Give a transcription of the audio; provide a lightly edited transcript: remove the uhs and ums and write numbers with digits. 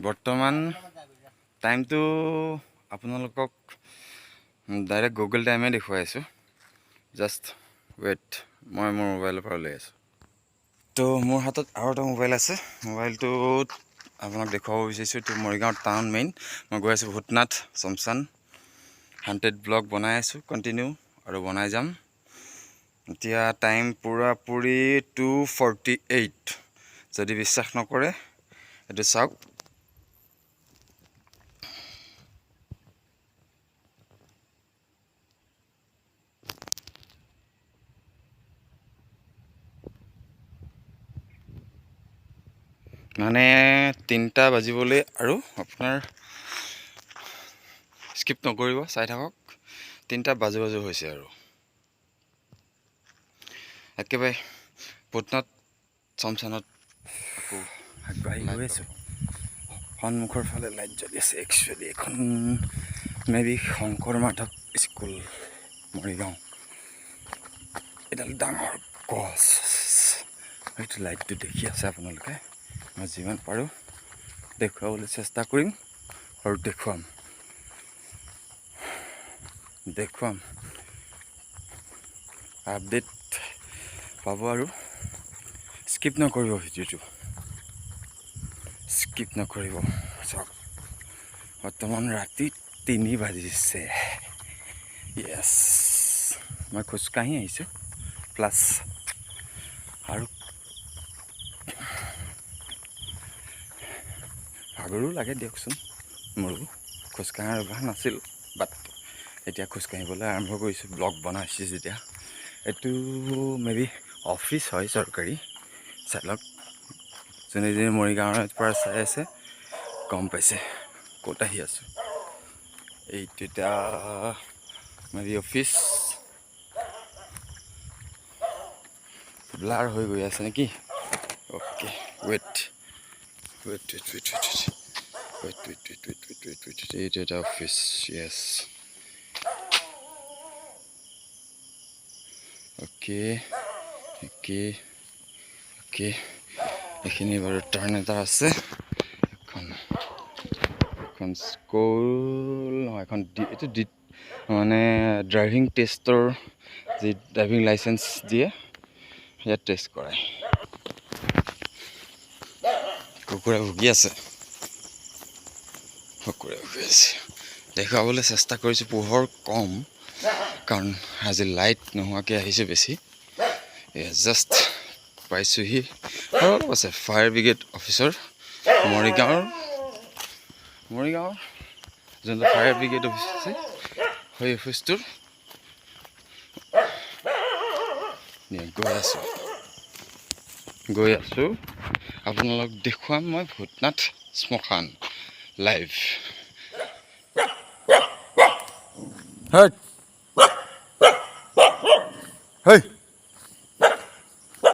বৰ্তমান টাইমটো আপোনালোকক ডাইৰেক্ট গুগল টাইমে দেখুৱাই আছোঁ জাষ্ট ৱেইট মই মোৰ মোবাইলৰ পৰা লৈ আছোঁ তো মোৰ হাতত আৰু এটা মোবাইল আছে মোবাইলটোত আপোনাক দেখুৱাব বিচাৰিছোঁ এইটো মৰিগাঁও টাউন মেইন মই গৈ আছোঁ ভূটনাথ চমচান 100 ব্লগ বনাই আছোঁ কণ্টিনিউ আৰু বনাই যাম এতিয়া টাইম পুৰাপুৰি 2:48 যদি বিশ্বাস নকৰে এইটো চাওক মানে 3টা বাজিবলৈ আৰু আপোনাৰ স্কিপ নকৰিব চাই থাকক 3টা বাজু হৈছে আৰু একেবাৰে ভূটনাথ চমচানত আকৌ আগবাঢ়ি গৈ আছোঁ সন্মুখৰ ফালে লাইট জ্বলি আছে একচুৱেলি এখন মেবি শংকৰ মাধৱ স্কুল মৰিগাঁও এডাল ডাঙৰ গছ সেইটো লাইটটো দেখি আছে আপোনালোকে মই যিমান পাৰোঁ দেখুৱাবলৈ চেষ্টা কৰিম আৰু দেখুৱাম আপডেট পাব আৰু স্কিপ নকৰিব ভিডিঅ'টো স্কিপ নকৰিব চাওক বৰ্তমান ৰাতি 3 বাজিছে য়েছ মই খোজকাঢ়ি আহিছোঁ প্লাছ আৰু ভাগৰো লাগে দিয়কচোন মোৰো খোজকাঢ়াৰ অভ্যাস নাছিল বাট এতিয়া খোজকাঢ়িবলৈ আৰম্ভ কৰিছোঁ ব্লগ বনাইছোঁ যেতিয়া এইটো মেবি অফিচ হয় চৰকাৰী চাই লওক যোনে যোনে মৰিগাঁৱৰ পৰা চাই আছে গম পাইছে ক'ত আহি আছোঁ এইটো এতিয়া মেবি অফিচ ব্লাৰ হৈ গৈ আছে নেকি অ'কে ৱেইট এইটো এটা অফিচ য়েছ অ'কে এইখিনি বাৰু টাৰ্ণ এটা আছে এখন স্কুল নহয় এখন এইটো মানে ড্ৰাইভিং টেষ্টৰ যি ড্ৰাইভিং লাইচেন্স দিয়ে ইয়াত টেষ্ট কৰাই কুকুৰে ভুগি আছে দেখুৱাবলৈ চেষ্টা কৰিছোঁ পোহৰ কম কাৰণ আজি লাইট নোহোৱাকৈ আহিছে বেছি জাষ্ট পাইছোঁহি আৰু অলপ আছে ফায়াৰ ব্ৰিগেড অফিচৰ মৰিগাঁৱৰ যোনটো ফায়াৰ ব্ৰিগেড অফিচ আছে সেই অফিচটোৰ গৈ আছোঁ আপোনালোক দেখুৱাম মই ভূটনাথ স্মশান লাইভ হেই